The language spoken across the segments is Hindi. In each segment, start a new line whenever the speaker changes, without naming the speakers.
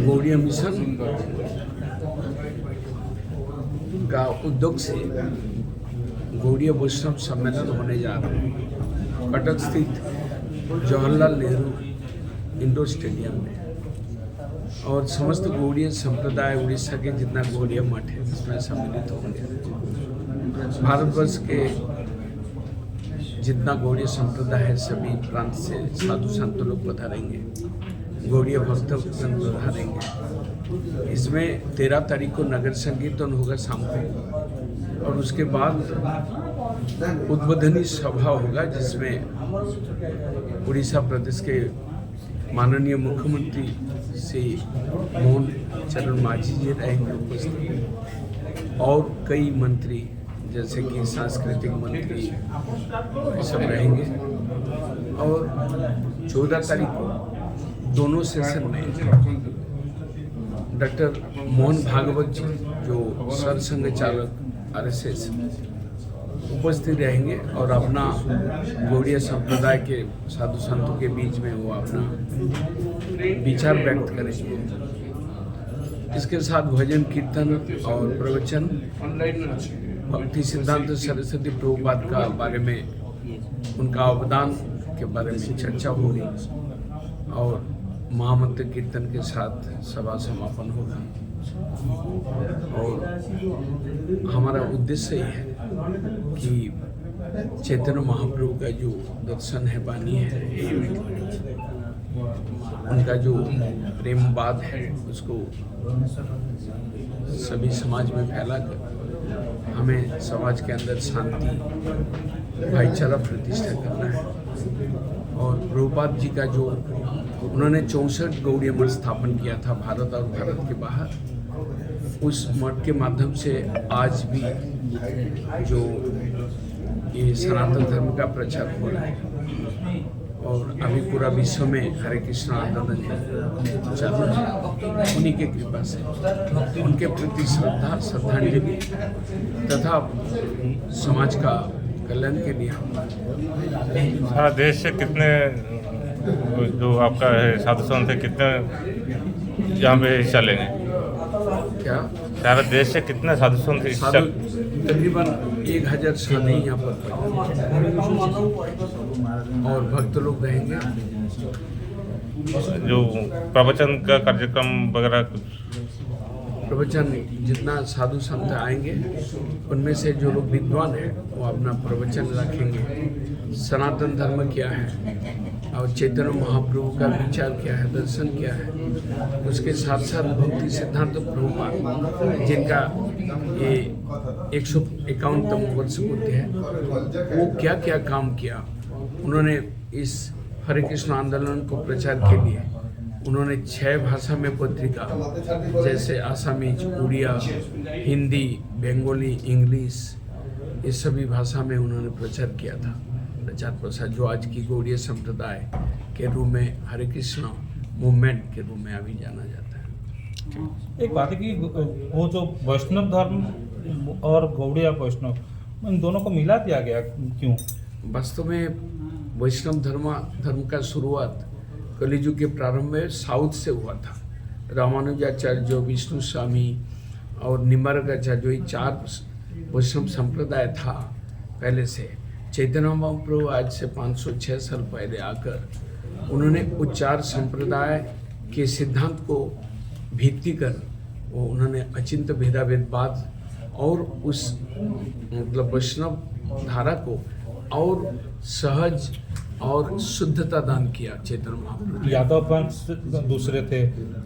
गौड़ीय मिशन का उद्योग से गौड़ीय वैष्णव सम्मेलन होने जा रहा है कटक स्थित जवाहरलाल नेहरू इंडोर स्टेडियम में। और समस्त गौड़ीय संप्रदाय उड़ीसा के जितना गौड़ीय मठ है इसमें सम्मिलित होंगे। भारतवर्ष के जितना गौड़ीय संप्रदाय है सभी प्रांत से साधु संत लोग पधारेंगे, गौड़ीय भक्त पधारेंगे। इसमें 13 तारीख को नगर संकीर्तन होगा शाम को, और उसके बाद उद्बोधनी सभा होगा जिसमें उड़ीसा प्रदेश के माननीय मुख्यमंत्री श्री मोहन चरण मांझी जी रहेंगे उपस्थित, और कई मंत्री जैसे कि सांस्कृतिक मंत्री सब रहेंगे। और 14 तारीख को दोनों सेशन में डॉक्टर मोहन भागवत जी जो सरसंघ चालक RSS उपस्थित रहेंगे और अपना गौड़ीय संप्रदाय के साधु संतों के बीच में वो अपना विचार व्यक्त करेंगे। इसके साथ भजन कीर्तन और प्रवचन भक्ति सिद्धांत सरस्वती प्रभुपाद का बारे में उनका अवदान के बारे में चर्चा होगी, और महामंत्र कीर्तन के साथ सभा समापन होगा। और हमारा उद्देश्य ये है कि चैतन्य महाप्रभु का जो दर्शन है, वाणी है, उनका जो प्रेमवाद है उसको सभी समाज में फैला कर हमें समाज के अंदर शांति भाईचारा प्रतिष्ठा करना है। और प्रभुपाद जी का जो उन्होंने 64 गौड़ीय मठ स्थापन किया था भारत और भारत के बाहर, उस मठ के माध्यम से आज भी जो ये सनातन धर्म का प्रचार हो रहा है, और अभी पूरा विश्व में हरे कृष्ण आंदोलन चल रहा है। उन्हीं के कृपा से उनके प्रति श्रद्धा श्रद्धांजलि तथा समाज का कल्याण के लिए
सारा देश से कितने जो आपका है साधु संत है, कितने यहाँ पे हिस्सा लेंगे?
क्या
सारा देश से कितने साधु संत हिस्सा?
तकरीबन 1000 साधु यहाँ पर और भक्त लोग रहेंगे।
जो प्रवचन का कार्यक्रम वगैरह कुछ
प्रवचन जितना साधु संत आएंगे उनमें से जो लोग विद्वान हैं वो अपना प्रवचन रखेंगे। सनातन धर्म क्या है और चैतन्य महाप्रभु का विचार क्या है, दर्शन क्या है, उसके साथ साथ भक्ति सिद्धांत प्रभुपाद जिनका ये 151तम वर्ष पूर्ति है, वो क्या क्या काम किया। उन्होंने इस हरे कृष्ण आंदोलन को प्रचार के लिए उन्होंने 6 भाषा में पत्रिका जैसे आसामीज, उड़िया, हिंदी, बंगाली, इंग्लिश, इस सभी भाषा में उन्होंने प्रचार किया था। प्रचार प्रसार जो आज की गौड़ीय संप्रदाय के रूप में हरे कृष्ण मूवमेंट के रूप में अभी जाना जाता है।
एक बात है कि वो जो वैष्णव धर्म और गौड़ीय वैष्णव इन दोनों को मिला दिया गया, क्यों?
वास्तव में वैष्णव धर्म का शुरुआत कलियुग के प्रारंभ में साउथ से हुआ था। रामानुजाचार्य जो विष्णु स्वामी और निम्बार्काचार्य जो ये 4 वैष्णव संप्रदाय था पहले से, चैतन्य महाप्रभु आज से 506 साल पहले आकर उन्होंने वो 4 संप्रदाय के सिद्धांत को भित्ति कर वो उन्होंने अचिंत्य भेदाभेदवाद और उस मतलब वैष्णव धारा को और सहज और शुद्धता दान किया। चैतन्य महाप्रभु
यादव वंश दूसरे थे,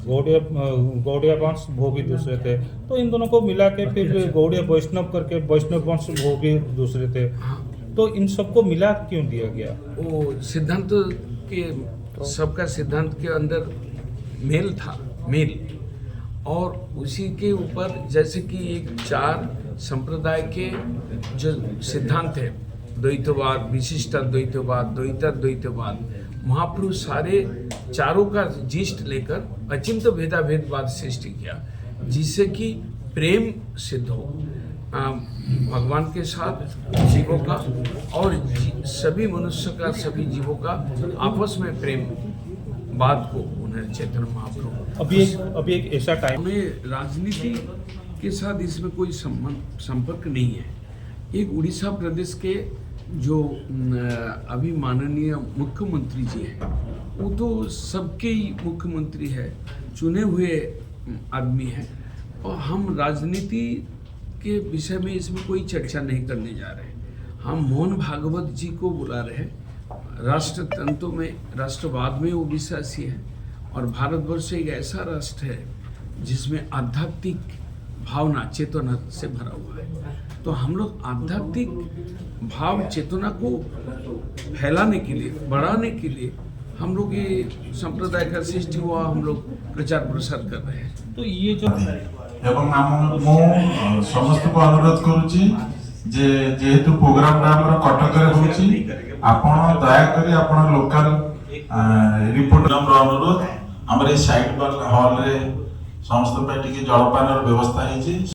गौड़ीय वंश वो भी दूसरे थे, तो इन दोनों को मिला के फिर गौड़ीय वैष्णव करके वैष्णव वंश वो भी दूसरे थे। तो इन सबको मिला क्यों दिया गया?
वो सिद्धांत के सबका सिद्धांत के अंदर मेल था, मेल, और उसी के ऊपर जैसे कि एक 4 संप्रदाय के जो सिद्धांत है, द्वैतवाद, विशिष्टाद्वैतवाद, द्वैताद्वैतवाद, महाप्रभु सारे चारों का जिष्ट लेकर अचिंत्य भेदाभेदवाद सृष्टि किया जिससे कि प्रेम सिद्ध हो। भगवान के साथ जीवों का और सभी मनुष्य का, सभी जीवों का आपस में प्रेम बात को उन्हें चैतन्य महाप्रभु
अभी एक ऐसा टाइम
हमें राजनीति के साथ इसमें कोई संपर्क नहीं है। एक उड़ीसा प्रदेश के जो अभी माननीय मुख्यमंत्री जी हैं, वो तो सबके ही मुख्यमंत्री है, चुने हुए आदमी हैं, और हम राजनीति के विषय में इसमें कोई चर्चा नहीं करने जा रहे हैं। हम मोहन भागवत जी को बुला रहे हैं। राष्ट्र तंत्र में, राष्ट्रवाद में वो विश्वासी है, और भारतवर्ष एक ऐसा राष्ट्र है जिसमें आध्यात्मिक भावना, चेतना से भरा हुआ है। तो हम लोग आध्यात्मिक भाव, चेतना को फैलाने के लिए, बढ़ाने के लिए हम लोग ये संप्रदाय का सृष्टि हुआ, हम लोग प्रचार प्रसार कर रहे हैं।
तो ये जो
एवं मु समस्त को अनुरोध करुची जे जेहेतु प्रोग्राम हमर कटक रे होची, आपण दया करी आपण लोकल रिपोर्ट नंबर अनुरोध हमरे साइड पर हॉल रे समस्त पे टिके जलपान व्यवस्था है।